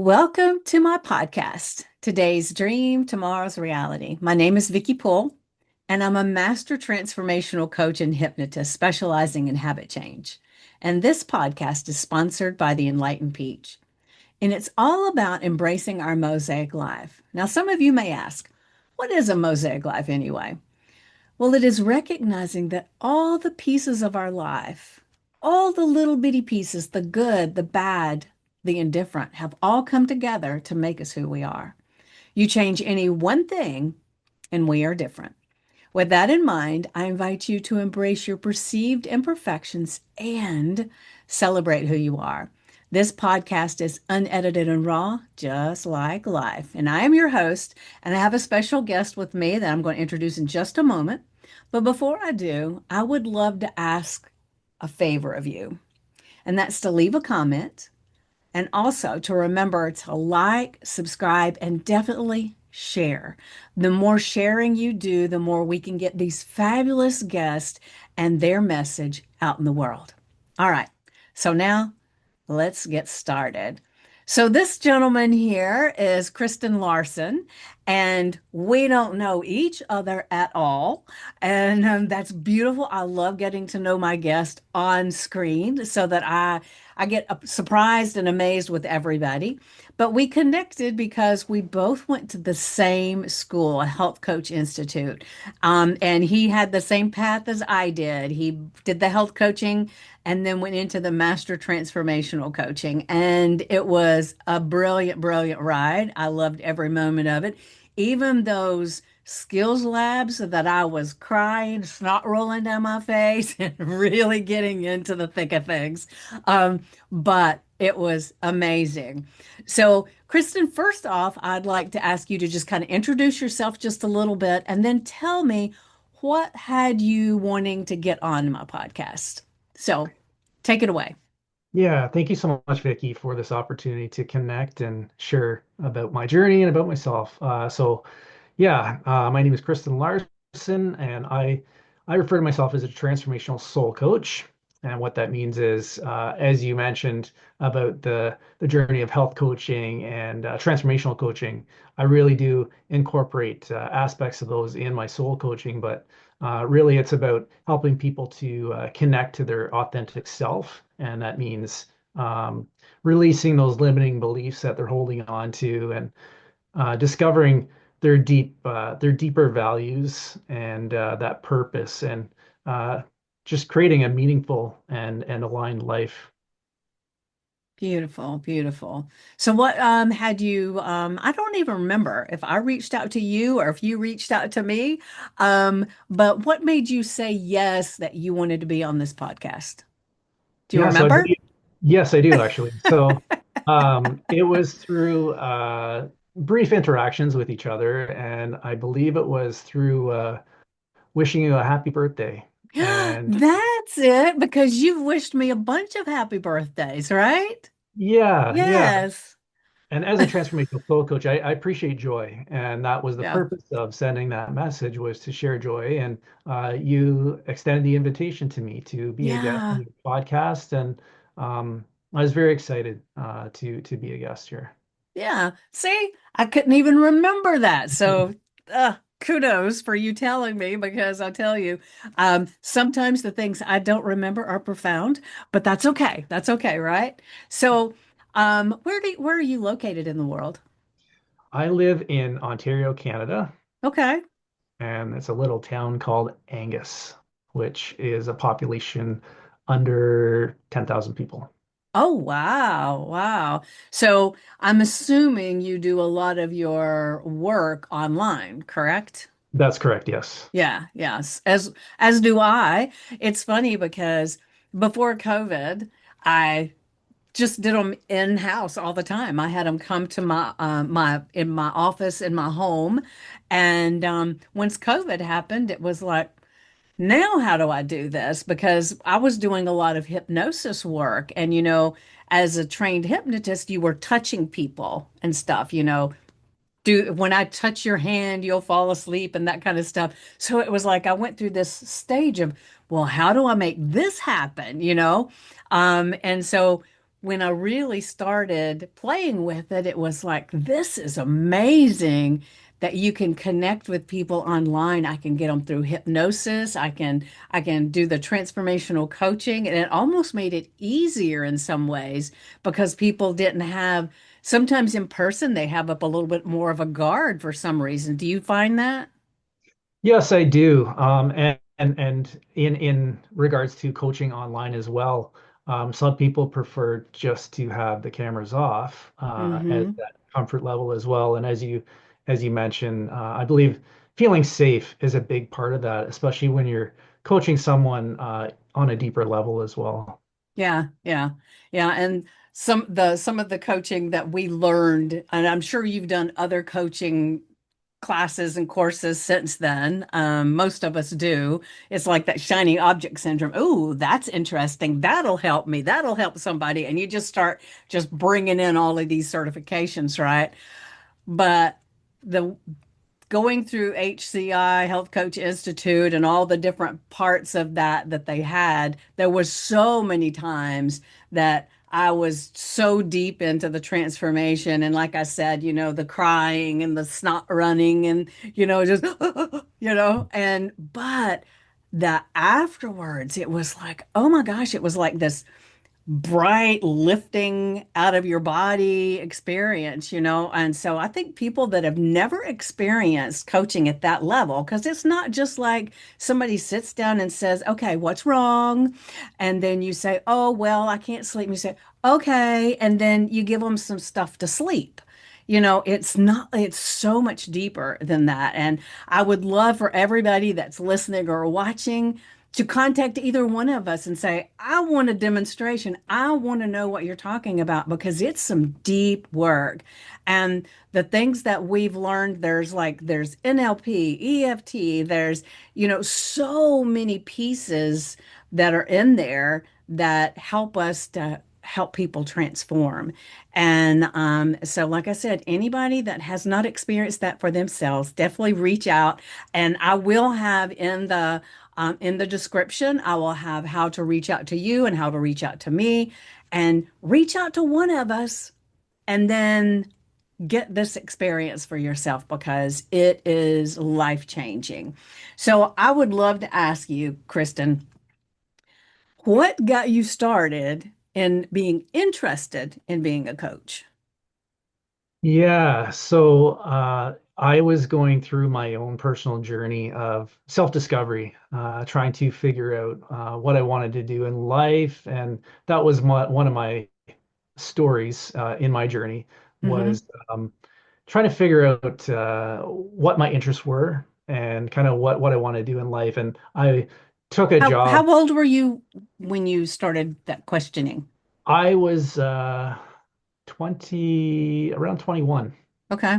Welcome to my podcast, Today's Dream, Tomorrow's Reality. My name is Vickie Poole, and I'm a master transformational coach and hypnotist specializing in habit change. And this podcast is sponsored by the Enlightened Peach. And it's all about embracing our mosaic life. Now, some of you may ask, what is a mosaic life anyway? Well, it is recognizing that all the pieces of our life, all the little bitty pieces, the good, the bad, the indifferent, have all come together to make us who we are. You change any one thing, and we are different. With that in mind, I invite you to embrace your perceived imperfections and celebrate who you are. This podcast is unedited and raw, just like life. And I am your host, and I have a special guest with me that I'm going to introduce in just a moment. But before I do, I would love to ask a favor of you, and that's to leave a comment and also to remember to like, subscribe, and definitely share. The more sharing you do, the more we can get these fabulous guests and their message out in the world. All right. So now let's get started. So this gentleman here is Kristen Larson, and we don't know each other at all. And that's beautiful. I love getting to know my guest on screen so that I get surprised and amazed with everybody. But we connected because we both went to the same school, a Health Coach Institute. And he had the same path as I did. He did the health coaching and then went into the master transformational coaching. And it was a brilliant, brilliant ride. I loved every moment of it. Even those skills labs that I was crying, snot rolling down my face, and really getting into the thick of things. But it was amazing. So, Kristen, first off, I'd like to ask you to just kind of introduce yourself just a little bit and then tell me what had you wanting to get on my podcast. So, take it away. Yeah, thank you so much, Vickie, for this opportunity to connect and share about my journey and about myself. My name is Kristen Larson, and I refer to myself as a transformational soul coach. And what that means is, as you mentioned about the journey of health coaching and transformational coaching, I really do incorporate aspects of those in my soul coaching. But really, it's about helping people to connect to their authentic self, and that means um, releasing those limiting beliefs that they're holding on to and discovering their deeper values and that purpose and uh, just creating a meaningful and aligned life. Beautiful, beautiful. So what had you I don't even remember if I reached out to you or if you reached out to me. But what made you say yes that you wanted to be on this podcast? Do you Yeah, so I remember? believe, yes, I do actually. So it was through brief interactions with each other, and I believe it was through wishing you a happy birthday. And That's it, because you've wished me a bunch of happy birthdays, right? yeah. Yes. And as a transformational soul coach, I appreciate joy, and that was the Yeah. purpose of sending that message was to share joy. And you extended the invitation to me to be a guest on Yeah. your podcast, and I was very excited to be a guest here. Yeah. See, I couldn't even remember that. So, kudos for you telling me because I tell you, sometimes the things I don't remember are profound, but that's okay. That's okay, right? So, where are you located in the world? I live in Ontario, Canada, Okay. and it's a little town called Angus, which is a population under 10,000 people. Oh, wow. Wow. So, I'm assuming you do a lot of your work online, correct? That's correct, yes. Yeah, yes. As do I. It's funny because before COVID, I just did them in-house all the time. I had them come to my in my office in my home, and once COVID happened, it was like, now how do I do this? Because I was doing a lot of hypnosis work, and as a trained hypnotist, you were touching people and stuff. Do when I touch your hand, you'll fall asleep and that kind of stuff. So it was like I went through this stage of, well, how do I make this happen? And so when I really started playing with it, it was like, this is amazing that you can connect with people online. I can get them through hypnosis. I can do the transformational coaching, and it almost made it easier in some ways because people didn't have, sometimes in person they have up a little bit more of a guard for some reason. Do you find that? Yes, I do. And in regards to coaching online as well, some people prefer just to have the cameras off as Mm-hmm. that comfort level as well. And as you mentioned, I believe feeling safe is a big part of that, especially when you're coaching someone on a deeper level as well. Yeah, yeah, yeah. And some of the coaching that we learned, and I'm sure you've done other coaching classes and courses since then. Most of us do. It's like that shiny object syndrome. Oh, that's interesting. That'll help me. That'll help somebody. And you just start just bringing in all of these certifications, right? But the going through HCI, Health Coach Institute, and all the different parts of that they had, there was so many times that I was so deep into the transformation. And like I said, the crying and the snot running and, just, but the afterwards, it was like, oh my gosh, it was like this bright lifting out of your body experience, And so I think people that have never experienced coaching at that level, because it's not just like somebody sits down and says, okay, what's wrong? And then you say, oh, well, I can't sleep. And you say, okay. And then you give them some stuff to sleep. It's not, it's so much deeper than that. And I would love for everybody that's listening or watching to contact either one of us and say, I want a demonstration. I want to know what you're talking about because it's some deep work. And the things that we've learned, there's NLP, EFT, there's, so many pieces that are in there that help us to help people transform. And so, like I said, anybody that has not experienced that for themselves, definitely reach out. And I will have in the description, I will have how to reach out to you and how to reach out to me and reach out to one of us and then get this experience for yourself because it is life changing. So I would love to ask you, Kristen, what got you started in being interested in being a coach? Yeah, so I was going through my own personal journey of self-discovery, trying to figure out what I wanted to do in life, and that was one of my stories in my journey Hmm. was trying to figure out what my interests were and kind of what I want to do in life. And I took a job. How old were you when you started that questioning? I was 20, around 21. Okay.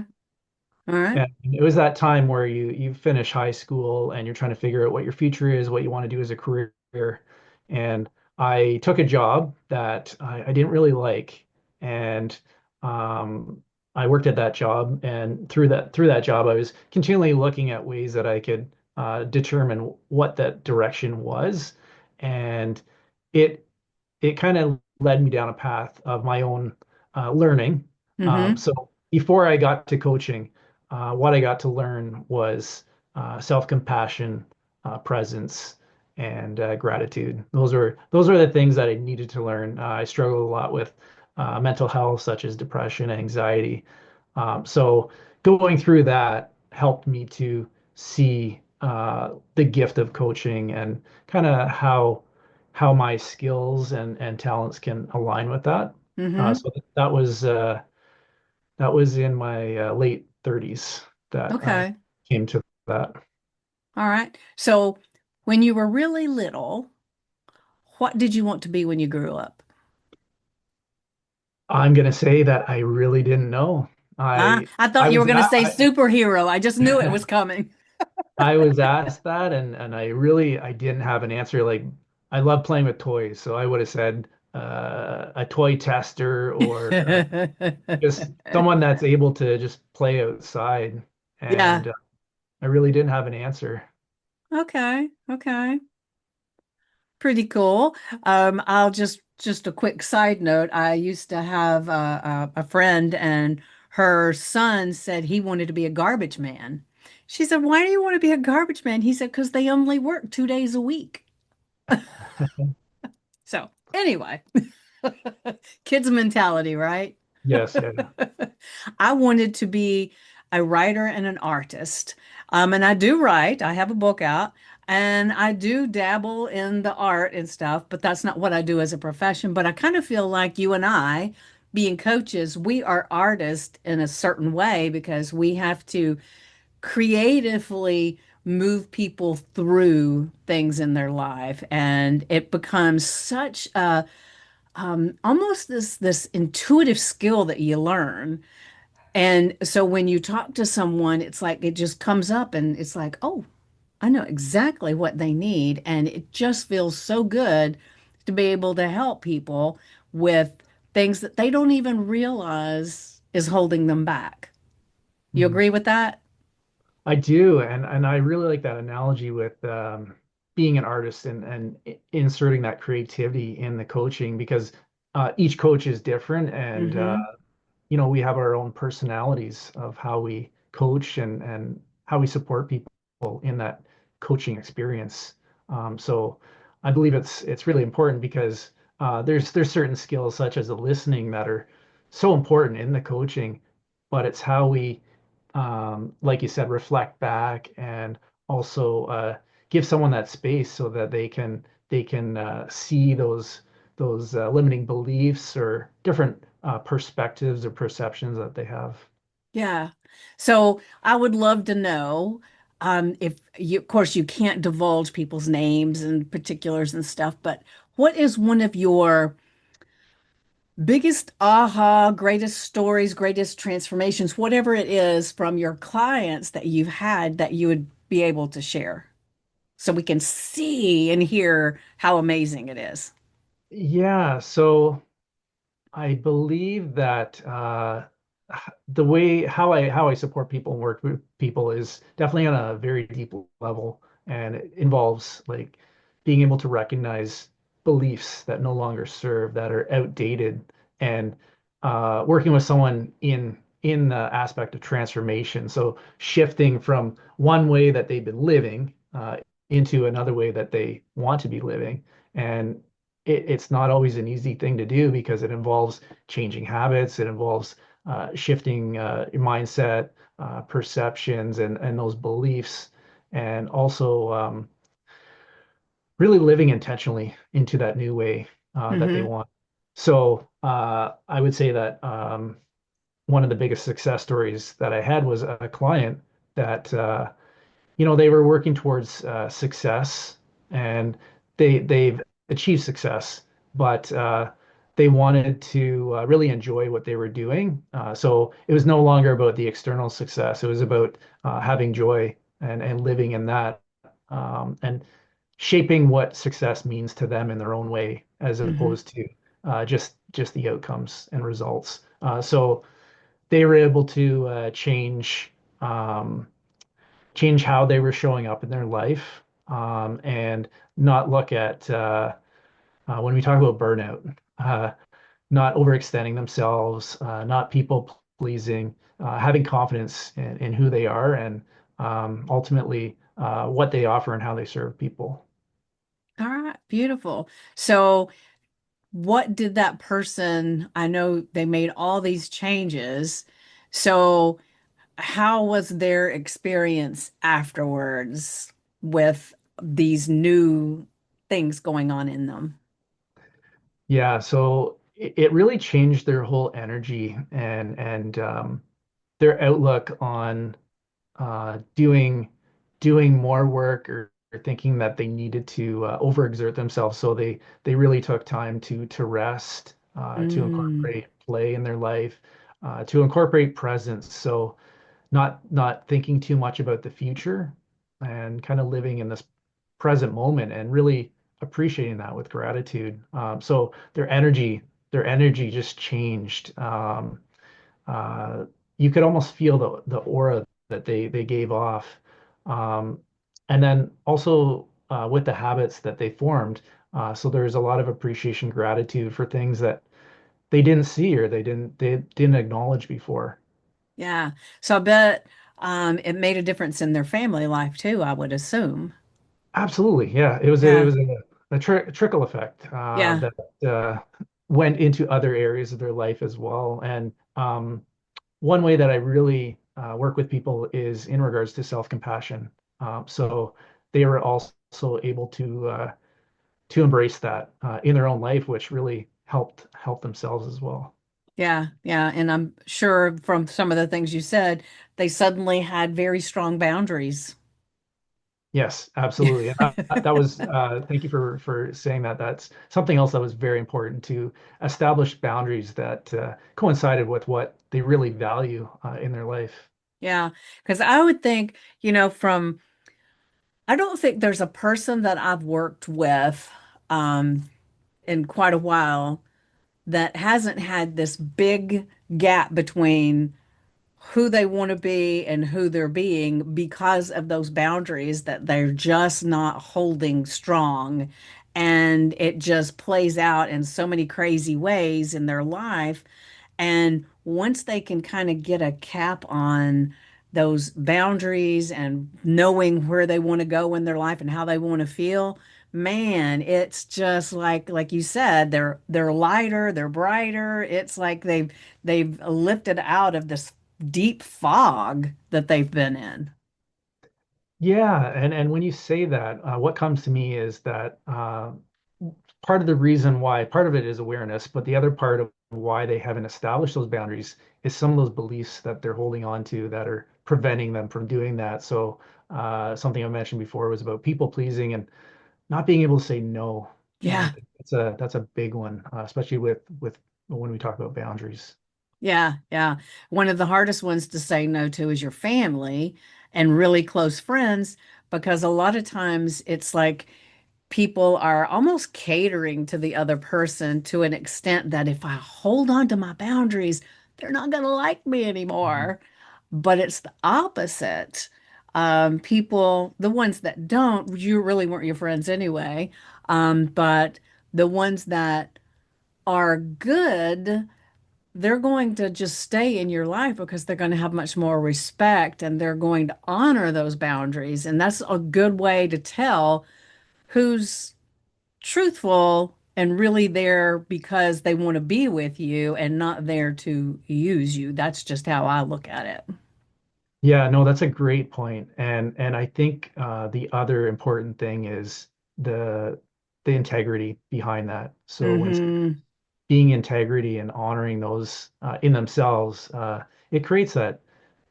All right. And it was that time where you finish high school and you're trying to figure out what your future is, what you want to do as a career. And I took a job that I didn't really like, and um, I worked at that job. And through that job, I was continually looking at ways that I could determine what that direction was, and it it kind of led me down a path of my own learning. Mm-hmm. So before I got to coaching, what I got to learn was self-compassion, presence, and gratitude. Those are the things that I needed to learn. I struggled a lot with mental health, such as depression, anxiety. So going through that helped me to see the gift of coaching and kind of how my skills and talents can align with that. Mm-hmm. So that was in my late 30s that I Okay. came to that. All right. So when you were really little, what did you want to be when you grew up? I'm gonna say that I really didn't know. I I thought you were was going to say at, superhero. I just knew it was coming. I was asked that, and I didn't have an answer. Like, I love playing with toys, so I would have said a toy tester or just someone that's able to just play outside. Yeah. And I really didn't have an answer. Okay. Okay. Pretty cool. I'll just just a quick side note. I used to have a friend, and her son said he wanted to be a garbage man. She said, "Why do you want to be a garbage man?" He said, "Because they only work 2 days a week." So, anyway, kids' mentality, right? Yes, yeah. I wanted to be a writer and an artist. And I do write. I have a book out and I do dabble in the art and stuff, but that's not what I do as a profession. But I kind of feel like you and I, being coaches, we are artists in a certain way because we have to creatively move people through things in their life. And it becomes such a almost this intuitive skill that you learn. And so when you talk to someone, it's like it just comes up and it's like, oh, I know exactly what they need. And it just feels so good to be able to help people with things that they don't even realize is holding them back. You Mhm. agree with that? I do, and I really like that analogy with being an artist and inserting that creativity in the coaching because each coach is different, and Mm-hmm. we have our own personalities of how we coach and how we support people in that coaching experience. So I believe it's really important because there's certain skills such as the listening that are so important in the coaching, but it's how we, like you said, reflect back and also give someone that space so that they can see those limiting beliefs or different perspectives or perceptions that they have. Yeah. So I would love to know if you, of course, you can't divulge people's names and particulars and stuff, but what is one of your biggest aha, greatest stories, greatest transformations, whatever it is from your clients that you've had that you would be able to share so we can see and hear how amazing it is? Yeah, so I believe that the way how I support people and work with people is definitely on a very deep level, and it involves like being able to recognize beliefs that no longer serve, that are outdated, and working with someone in the aspect of transformation. So shifting from one way that they've been living into another way that they want to be living, and it's not always an easy thing to do because it involves changing habits, it involves shifting your mindset, perceptions, and those beliefs, and also really living intentionally into that new way that they Hmm. want. So I would say that one of the biggest success stories that I had was a client that they were working towards success, and they've achieved success, but they wanted to really enjoy what they were doing. So it was no longer about the external success. It was about having joy and living in that, and shaping what success means to them in their own way, as Hmm. opposed to just the outcomes and results. So they were able to um, change how they were showing up in their life, and not look at when we talk about burnout, not overextending themselves, not people pleasing, having confidence in who they are and ultimately what they offer and how they serve people. All right, beautiful. So what did that person, I know they made all these changes. So, how was their experience afterwards with these new things going on in them? Yeah, so it really changed their whole energy and their outlook on doing more work or thinking that they needed to overexert themselves. So they really took time to rest, to Mm, incorporate play in their life, to incorporate presence. So not thinking too much about the future and kind of living in this present moment and really appreciating that with gratitude. So their energy just changed. Uh, you could almost feel the aura that they gave off. Um, and then also with the habits that they formed, So there's a lot of appreciation, gratitude for things that they didn't see or they didn't acknowledge before. Yeah. So I bet it made a difference in their family life too, I would assume. Absolutely, yeah. It was Yeah. a trickle effect Yeah. that uh, went into other areas of their life as well. And one way that I really work with people is in regards to self-compassion. So they were also able to embrace that in their own life, which really helped help themselves as well. Yeah. Yeah. And I'm sure from some of the things you said, they suddenly had very strong boundaries. Yes, absolutely. And that was thank you for saying that. That's something else that was very important to establish boundaries that coincided with what they really value in their life. Yeah. Because I would think, I don't think there's a person that I've worked with um, in quite a while that hasn't had this big gap between who they want to be and who they're being because of those boundaries that they're just not holding strong. And it just plays out in so many crazy ways in their life. And once they can kind of get a cap on those boundaries and knowing where they want to go in their life and how they want to feel, man, it's just like you said, they're lighter, they're brighter. It's like they've lifted out of this deep fog that they've been in. Yeah, and when you say that, what comes to me is that part of the reason why, part of it is awareness, but the other part of why they haven't established those boundaries is some of those beliefs that they're holding on to that are preventing them from doing that. So something I mentioned before was about people pleasing and not being able to say no. I Yeah. think that's a big one, especially with when we talk about boundaries. Yeah, yeah. One of the hardest ones to say no to is your family and really close friends, because a lot of times it's like people are almost catering to the other person to an extent that if I hold on to my boundaries, they're not going to like me Mhm. anymore. But it's the opposite. People, the ones that don't, you really weren't your friends anyway. But the ones that are good, they're going to just stay in your life because they're going to have much more respect and they're going to honor those boundaries. And that's a good way to tell who's truthful and really there because they want to be with you and not there to use you. That's just how I look at it. Yeah, no, that's a great point. And I think the other important thing is the the integrity behind that. So when Hmm. being integrity and honoring those in themselves, it creates that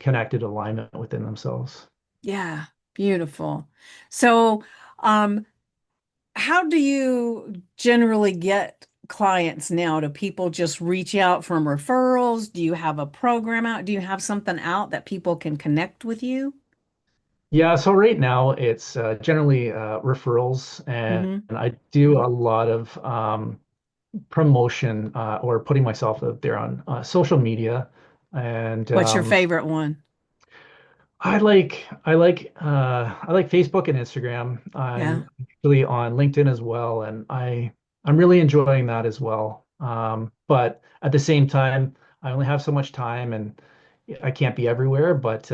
connected alignment within themselves. Yeah, beautiful. So, um, how do you generally get clients now? Do people just reach out from referrals? Do you have a program out? Do you have something out that people can connect with you? Yeah, so right now it's generally referrals, Hmm. and I do a lot of promotion or putting myself out there on social media. And What's your favorite one? I like Facebook and Instagram. Yeah. I'm actually on LinkedIn as well, and I'm really enjoying that as well. But at the same time, I only have so much time, and I can't be everywhere. But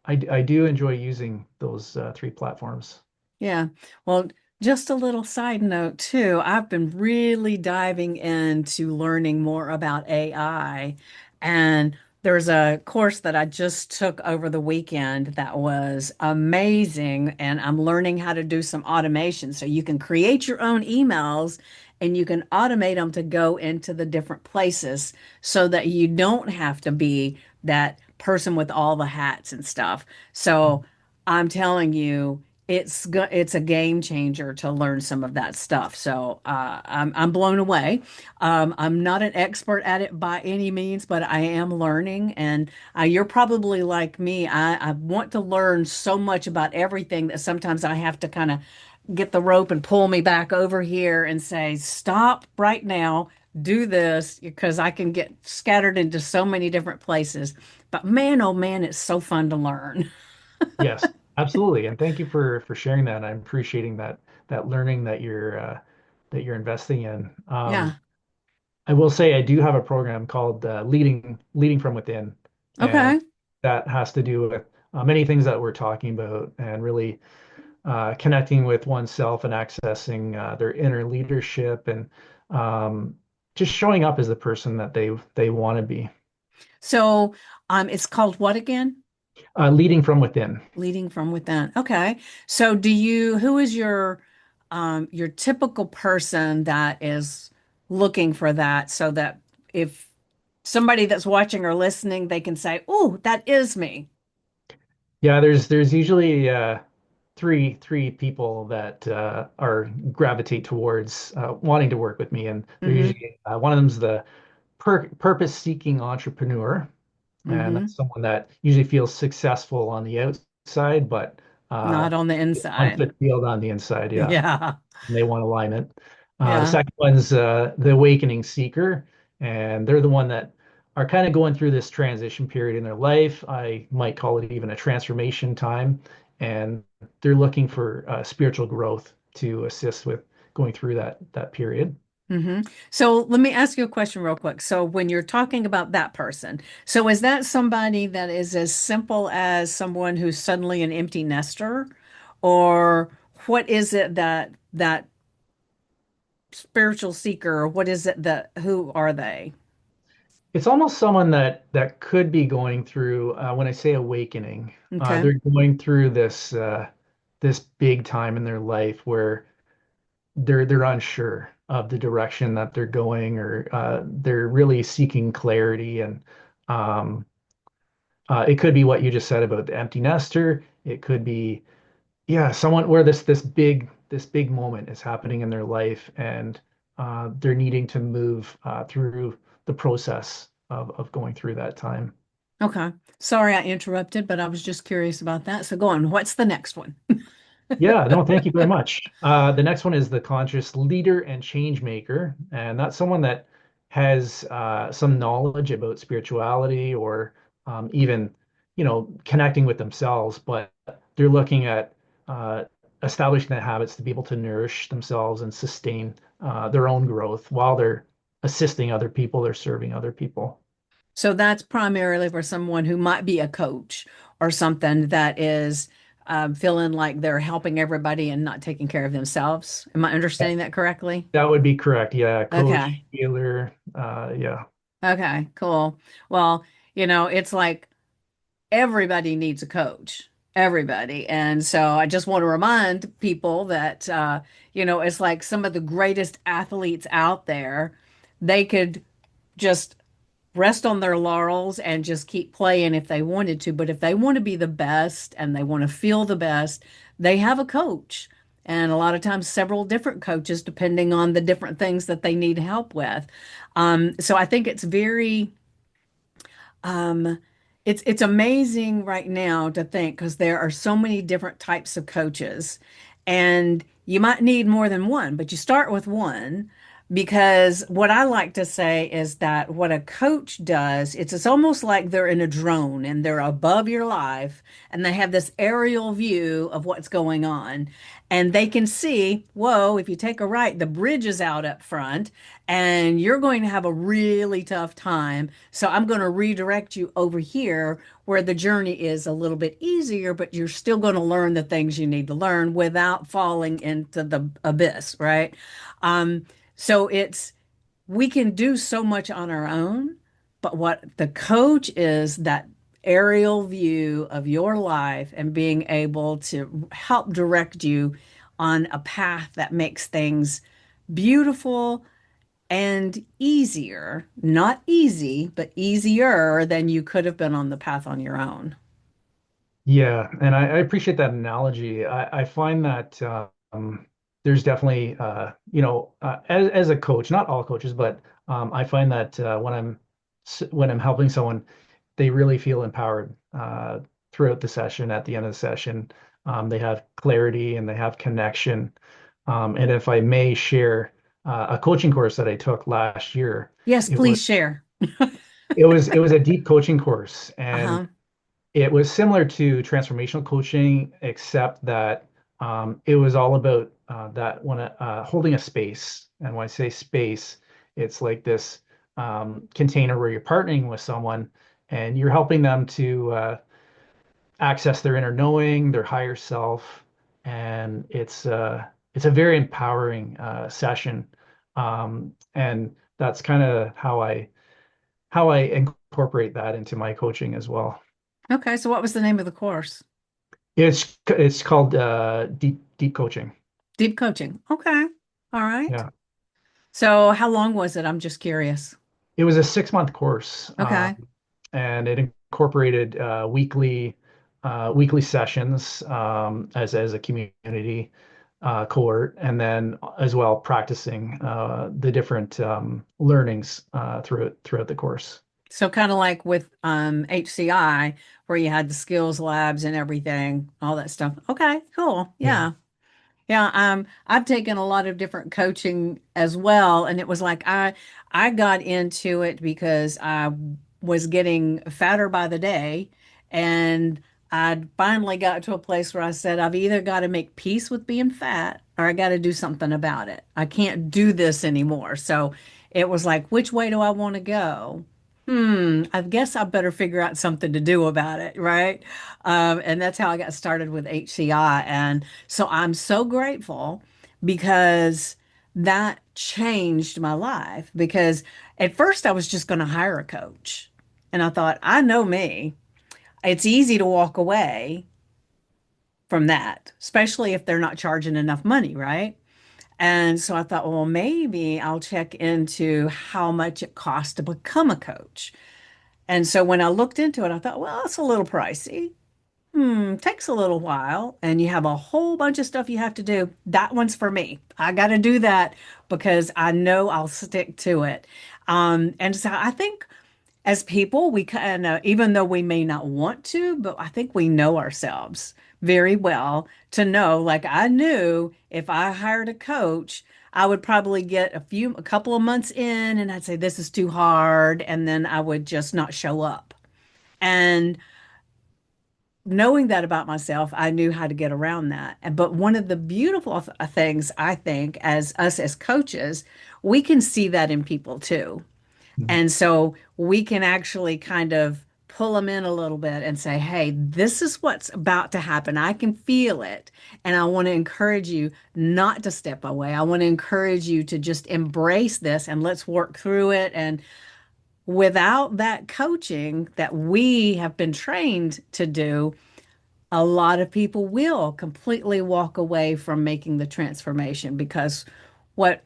I do enjoy using those three platforms. Yeah. Well, just a little side note too. I've been really diving into learning more about AI. And there's a course that I just took over the weekend that was amazing. And I'm learning how to do some automation. So you can create your own emails and you can automate them to go into the different places so that you don't have to be that person with all the hats and stuff. So I'm telling you, it's a game changer to learn some of that stuff. So I'm blown away. I'm not an expert at it by any means, but I am learning. And you're probably like me. I want to learn so much about everything that sometimes I have to kind of get the rope and pull me back over here and say, stop right now, do this, because I can get scattered into so many different places. But man, oh man, it's so fun to learn. Yes, absolutely. And thank you for sharing that. I'm appreciating that learning that you're that you're investing in. Yeah. I will say I do have a program called Leading from Within, and Okay. that has to do with many things that we're talking about, and really connecting with oneself and accessing their inner leadership, and um, just showing up as the person that they want to be. So, it's called what again? Leading from within. Leading from within. Okay. So who is your typical person that is looking for that so that if somebody that's watching or listening, they can say, "Oh, that is me." Yeah, there's usually three people that are gravitate towards wanting to work with me, and they're Mm-hmm. usually one of them's the purpose-seeking entrepreneur, and Mm-hmm. that's someone that usually feels successful on the outside, but uh, Not on the inside. unfulfilled on the inside. Yeah, Yeah. and they want alignment. The Yeah. second one's the awakening seeker, and they're the one that are kind of going through this transition period in their life. I might call it even a transformation time, and they're looking for spiritual growth to assist with going through that period. hmm So let me ask you a question real quick. So when you're talking about that person, so is that somebody that is as simple as someone who's suddenly an empty nester, or what is it that spiritual seeker, or what is it that who are they? It's almost someone that could be going through, when I say awakening, Okay. they're going through this big time in their life where they're unsure of the direction that they're going, or they're really seeking clarity. And um, it could be what you just said about the empty nester. It could be, yeah, someone where this big moment is happening in their life, and they're needing to move through the process of going through that time. Okay. Sorry I interrupted, but I was just curious about that. So go on. What's the next one? Yeah, no, thank you very much. The next one is the conscious leader and change maker, and that's someone that has some knowledge about spirituality, or even, connecting with themselves, but they're looking at uh, establishing the habits to be able to nourish themselves and sustain their own growth while they're assisting other people or serving other people. So that's primarily for someone who might be a coach or something that is feeling like they're helping everybody and not taking care of themselves. Am I understanding that correctly? That would be correct. Yeah, coach, Okay. healer, yeah. Okay, cool. Well, it's like everybody needs a coach, everybody. And so I just want to remind people that, it's like some of the greatest athletes out there, they could just rest on their laurels and just keep playing if they wanted to. But if they want to be the best and they want to feel the best, they have a coach. And a lot of times, several different coaches, depending on the different things that they need help with. So I think it's um, it's amazing right now to think because there are so many different types of coaches, and you might need more than one, but you start with one because what I like to say is that what a coach does, it's almost like they're in a drone and they're above your life and they have this aerial view of what's going on. And they can see, whoa, if you take a right, the bridge is out up front and you're going to have a really tough time. So I'm going to redirect you over here where the journey is a little bit easier, but you're still going to learn the things you need to learn without falling into the abyss, right? Um, so we can do so much on our own, but what the coach is that aerial view of your life and being able to help direct you on a path that makes things beautiful and easier, not easy, but easier than you could have been on the path on your own. Yeah, and I appreciate that analogy. I find that there's definitely, as a coach, not all coaches, but I find that when I'm helping someone, they really feel empowered throughout the session. At the end of the session, they have clarity and they have connection. And if I may share a coaching course that I took last year, Yes, it was please share. it was a deep coaching course, and Uh-huh. it was similar to transformational coaching, except that it was all about that when holding a space, and when I say space, it's like this container where you're partnering with someone and you're helping them to access their inner knowing, their higher self, and it's a very empowering session, and that's kind of how I incorporate that into my coaching as well. Okay, so what was the name of the course? It's called deep coaching. Deep coaching. Okay. All right. Yeah. So how long was it? I'm just curious. It was a 6 month course, Okay. and it incorporated weekly sessions as a community cohort, and then as well practicing the different learnings throughout the course. So kind of like with HCI, where you had the skills labs and everything, all that stuff. Okay, cool. Yeah. Yeah. Yeah, I've taken a lot of different coaching as well, and it was like I got into it because I was getting fatter by the day, and I finally got to a place where I said I've either got to make peace with being fat or I got to do something about it. I can't do this anymore. So it was like, which way do I want to go? I guess I better figure out something to do about it, right? And that's how I got started with HCI. And so I'm so grateful because that changed my life. Because at first I was just going to hire a coach. And I thought, I know me. It's easy to walk away from that, especially if they're not charging enough money, right? And so I thought, well, maybe I'll check into how much it costs to become a coach. And so when I looked into it, I thought, well, it's a little pricey. Takes a little while, and you have a whole bunch of stuff you have to do. That one's for me. I got to do that because I know I'll stick to it. And so I think as people, we kind of, even though we may not want to, but I think we know ourselves very well to know, like I knew if I hired a coach, I would probably get a couple of months in and I'd say, this is too hard. And then I would just not show up. And knowing that about myself, I knew how to get around that. But one of the beautiful things I think as us as coaches, we can see that in people too. Mhm. And so we can actually kind of pull them in a little bit and say, hey, this is what's about to happen. I can feel it. And I want to encourage you not to step away. I want to encourage you to just embrace this and let's work through it. And without that coaching that we have been trained to do, a lot of people will completely walk away from making the transformation because what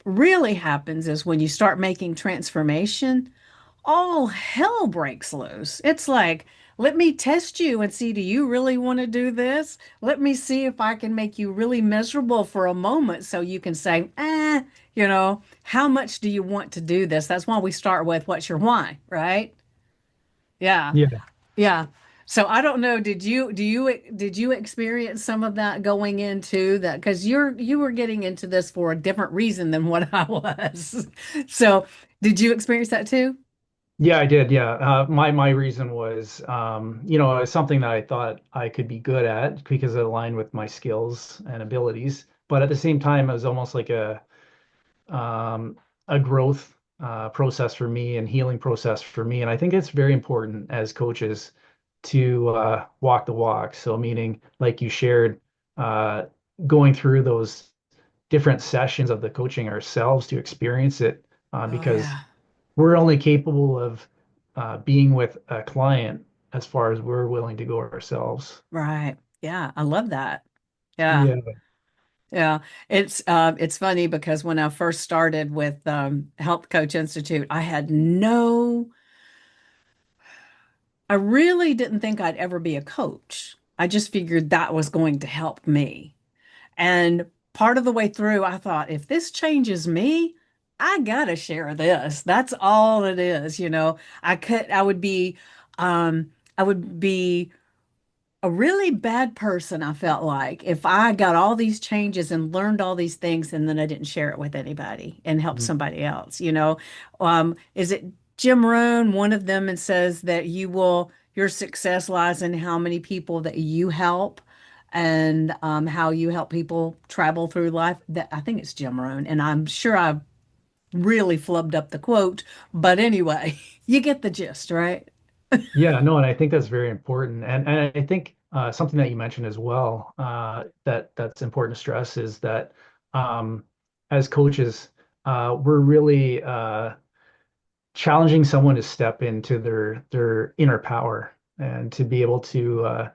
really happens is when you start making transformation, all hell breaks loose. It's like, let me test you and see, do you really want to do this? Let me see if I can make you really miserable for a moment so you can say, how much do you want to do this? That's why we start with what's your why, right? Yeah. Yeah. Yeah. So I don't know, did you experience some of that going into that? Because you were getting into this for a different reason than what I was. So did you experience that too? Yeah, I did. Yeah. My reason was, it's something that I thought I could be good at because it aligned with my skills and abilities. But at the same time, it was almost like um, a growth process for me and healing process for me. And I think it's very important as coaches to walk the walk. So, meaning, like you shared, uh, going through those different sessions of the coaching ourselves to experience it, Oh because yeah. we're only capable of being with a client as far as we're willing to go ourselves. Right. Yeah, I love that. Yeah. Yeah. Yeah. It's funny because when I first started with Health Coach Institute, I really didn't think I'd ever be a coach. I just figured that was going to help me. And part of the way through, I thought, if this changes me, I gotta share this. That's all it is, you know. Um, I would be a really bad person, I felt like, if I got all these changes and learned all these things and then I didn't share it with anybody and help Mhm. somebody else, you know. Is it Jim Rohn, one of them, and says that your success lies in how many people that you help. and how you help people travel through life. That I think it's Jim Rohn, and I'm sure I really flubbed up the quote, but anyway, you get the gist, right? Yeah, no, and I think that's very important. And I think something that you mentioned as well that's important to stress is that um, as coaches, we're really challenging someone to step into their inner power and to be able to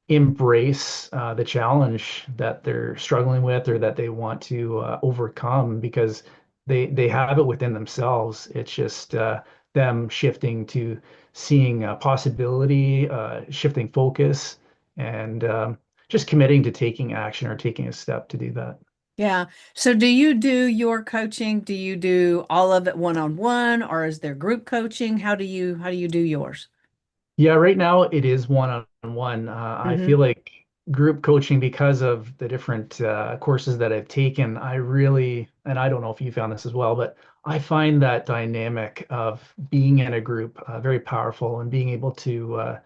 embrace the challenge that they're struggling with or that they want to overcome because they have it within themselves. It's just them shifting to seeing a possibility, shifting focus, and just committing to taking action or taking a step to do that. Yeah. So do you do your coaching? Do you do all of it one-on-one, or is there group coaching? How do you do yours? Yeah, right now it is one-on-one. I feel Hmm. like group coaching, because of the different courses that I've taken, I really, and I don't know if you found this as well, but I find that dynamic of being in a group very powerful and being able to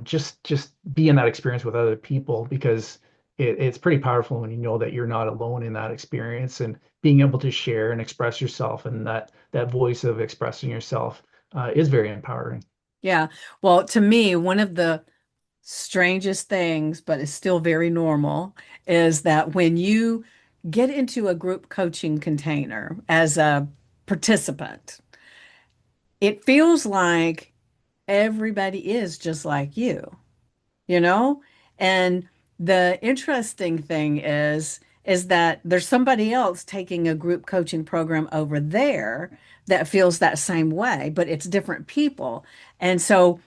just be in that experience with other people because it's pretty powerful when you know that you're not alone in that experience and being able to share and express yourself and that voice of expressing yourself is very empowering. Yeah. Well, to me, one of the strangest things, but it's still very normal, is that when you get into a group coaching container as a participant, it feels like everybody is just like you know? And the interesting thing is that there's somebody else taking a group coaching program over there that feels that same way, but it's different people. And so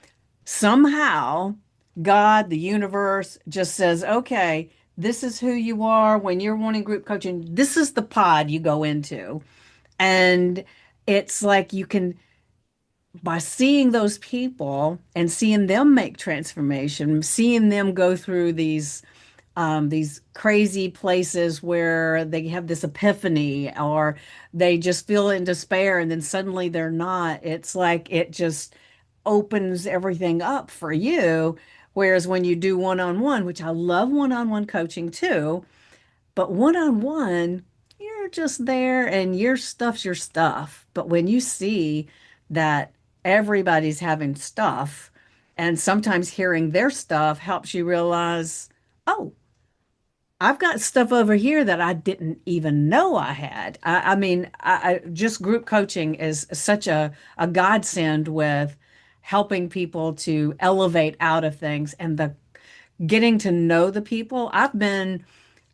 somehow God, the universe just says, "Okay, this is who you are when you're wanting group coaching. This is the pod you go into." And it's like you can by seeing those people and seeing them make transformation, seeing them go through these crazy places where they have this epiphany or they just feel in despair and then suddenly they're not. It's like it just opens everything up for you. Whereas when you do one-on-one, which I love one-on-one coaching too, but one-on-one, you're just there and your stuff's your stuff. But when you see that everybody's having stuff, and sometimes hearing their stuff helps you realize, oh, I've got stuff over here that I didn't even know I had. I mean, just group coaching is such a godsend with helping people to elevate out of things and the getting to know the people. I've been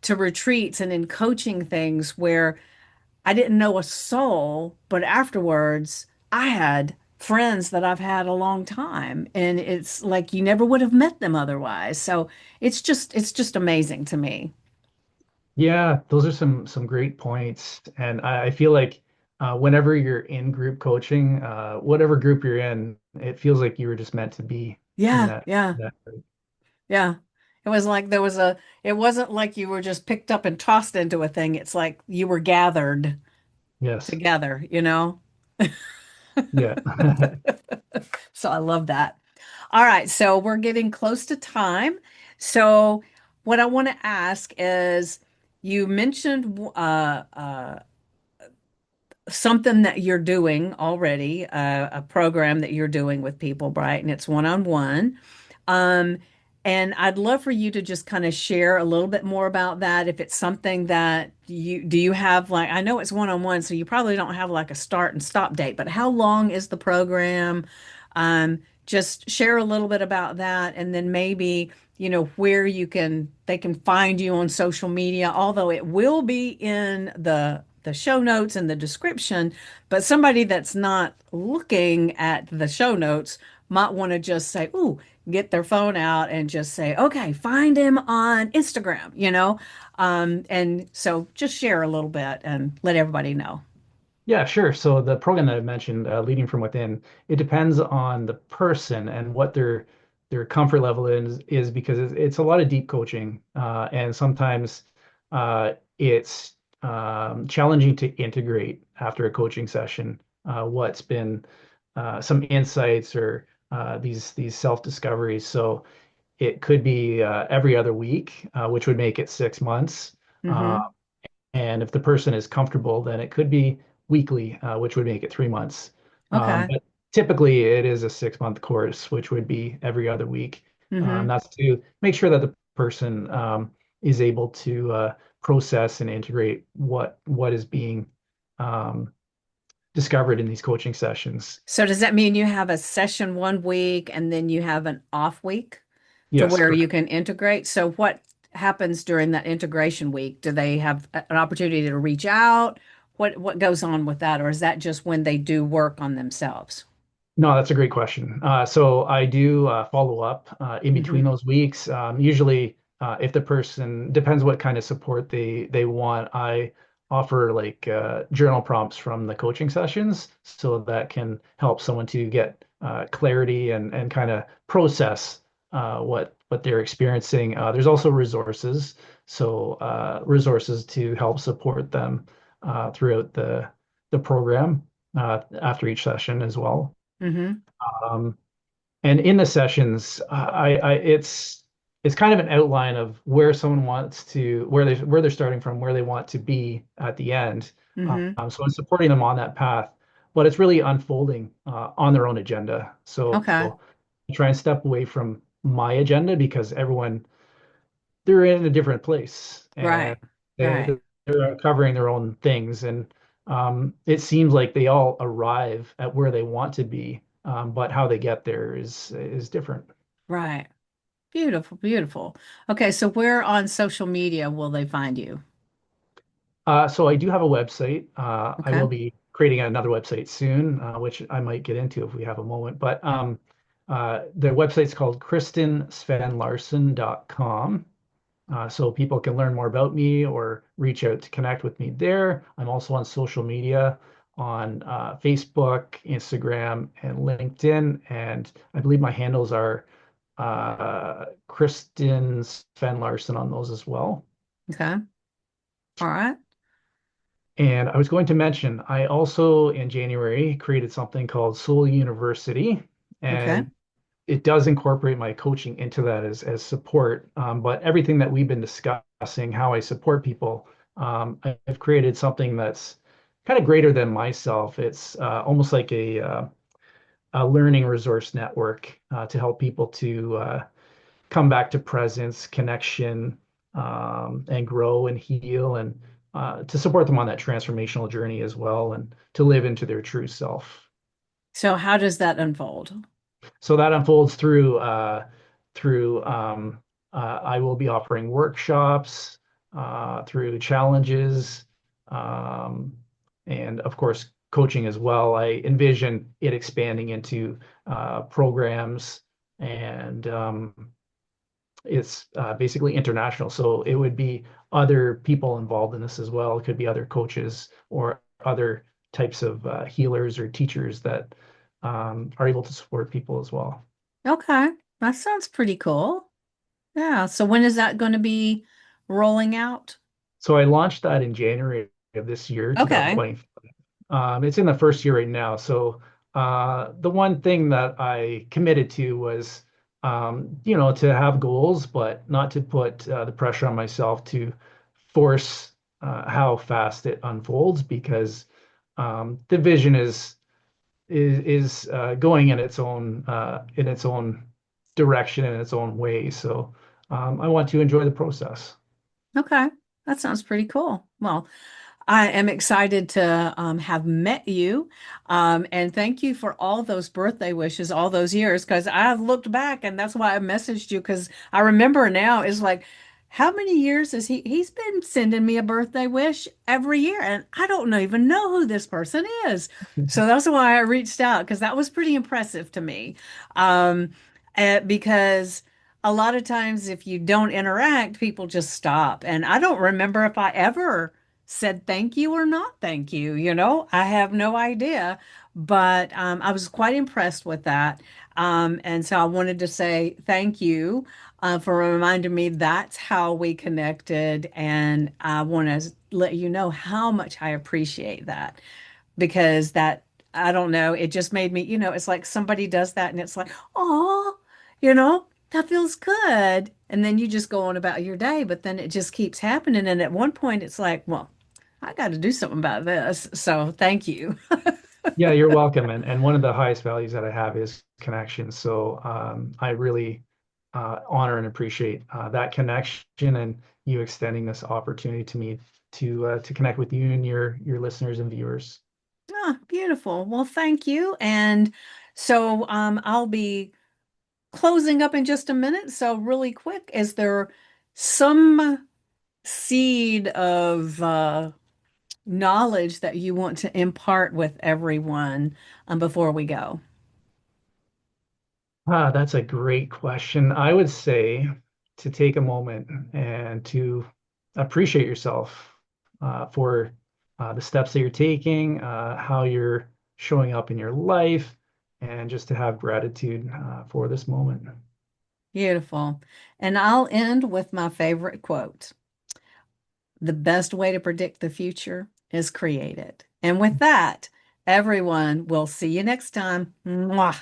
to retreats and in coaching things where I didn't know a soul, but afterwards I had friends that I've had a long time and it's like you never would have met them otherwise. So it's just amazing to me. Yeah, those are some great points, and I feel like whenever you're in group coaching, whatever group you're in, it feels like you were just meant to be in Yeah, that yeah, that group. yeah. It was like it wasn't like you were just picked up and tossed into a thing. It's like you were gathered Yes, together. yeah, So I love that. All right, so we're getting close to time. So what I want to ask is you mentioned something that you're doing already, a program that you're doing with people, right? And it's one-on-one. Um, and I'd love for you to just kind of share a little bit more about that. If it's something that you have like, I know it's one-on-one, so you probably don't have like a start and stop date, but how long is the program? Just share a little bit about that, and then maybe, where they can find you on social media, although it will be in the show notes and the description, but somebody that's not looking at the show notes might want to just say, "Ooh," get their phone out and just say, "Okay, find him on Instagram." And so just share a little bit and let everybody know. yeah, sure. So the program that I mentioned, Leading from Within, it depends on the person and what their comfort level is because it's a lot of deep coaching, and sometimes it's challenging to integrate after a coaching session. What's been some insights or these self discoveries. So it could be every other week, which would make it 6 months. Uh, Mm-hmm. and if the person is comfortable, then it could be weekly, which would make it 3 months. Okay. But typically, it is a 6 month course, which would be every other week. Mm-hmm. That's to make sure that the person is able to process and integrate what is being um, discovered in these coaching sessions. So does that mean you have a session 1 week and then you have an off week to Yes, where you correct. can integrate? So what happens during that integration week? Do they have an opportunity to reach out? What goes on with that? Or is that just when they do work on themselves? No, that's a great question. So I do follow up in between Mm-hmm. those weeks. Usually, if the person depends what kind of support they want, I offer like journal prompts from the coaching sessions, so that can help someone to get clarity and kind of process what they're experiencing. There's also resources, so resources to help support them throughout the program after each session as well. Mm-hmm. Um, and in the sessions, it's kind of an outline of where someone wants to, where they're starting from, where they want to be at the end. Mm-hmm. So it's supporting them on that path, but it's really unfolding on their own agenda. So Okay. I try and step away from my agenda because everyone they're in a different place and Right. Right. they're covering their own things. And it seems like they all arrive at where they want to be, but how they get there is different. Right. Beautiful. Beautiful. Okay. So where on social media will they find you? So I do have a website. I Okay. will be creating another website soon, which I might get into if we have a moment. But the website's called kristensvenlarson.com. So people can learn more about me or reach out to connect with me there. I'm also on social media on Facebook, Instagram, and LinkedIn. And I believe my handles are Kristen Sven Larson on those as well. Okay. All right. And I was going to mention, I also in January created something called Soul University. Okay. And it does incorporate my coaching into that as support. But everything that we've been discussing, how I support people, I've created something that's kind of greater than myself. It's almost like a learning resource network to help people to come back to presence, connection, and grow and heal, and to support them on that transformational journey as well, and to live into their true self. So how does that unfold? So that unfolds through I will be offering workshops, through challenges, um, and of course coaching as well. I envision it expanding into programs, and it's basically international. So it would be other people involved in this as well. It could be other coaches or other types of healers or teachers that are able to support people as well. Okay. That sounds pretty cool. Yeah. So when is that going to be rolling out? So I launched that in January of this year, Okay. 2020. It's in the first year right now. So the one thing that I committed to was, to have goals, but not to put the pressure on myself to force how fast it unfolds, because the vision is going in its own direction in its own way. So I want to enjoy the process. Okay. That sounds pretty cool. Well, I am excited to have met you. And thank you for all those birthday wishes all those years because I've looked back and that's why I messaged you because I remember now it's like, how many years has he's been sending me a birthday wish every year and I don't even know who this person is. So that's why I reached out because that was pretty impressive to me. Um, because a lot of times if you don't interact, people just stop. And I don't remember if I ever said thank you or not thank you. I have no idea, but I was quite impressed with that. And so I wanted to say thank you for reminding me that's how we connected. And I want to let you know how much I appreciate that because I don't know, it just made me, it's like somebody does that and it's like, oh, you know? that feels good. And then you just go on about your day, but then it just keeps happening. And at one point, it's like, well, I got to do something about this. So thank you. Yeah, you're welcome. And one of the highest values that I have is connection. So I really honor and appreciate that connection and you extending this opportunity to me to connect with you and your listeners and viewers. Ah, beautiful. Well, thank you. And so I'll be closing up in just a minute. So, really quick, is there some seed of knowledge that you want to impart with everyone before we go? That's a great question. I would say to take a moment and to appreciate yourself for the steps that you're taking, how you're showing up in your life, and just to have gratitude for this moment. Beautiful. And I'll end with my favorite quote. The best way to predict the future is create it. And with that, everyone, we'll see you next time. Mwah.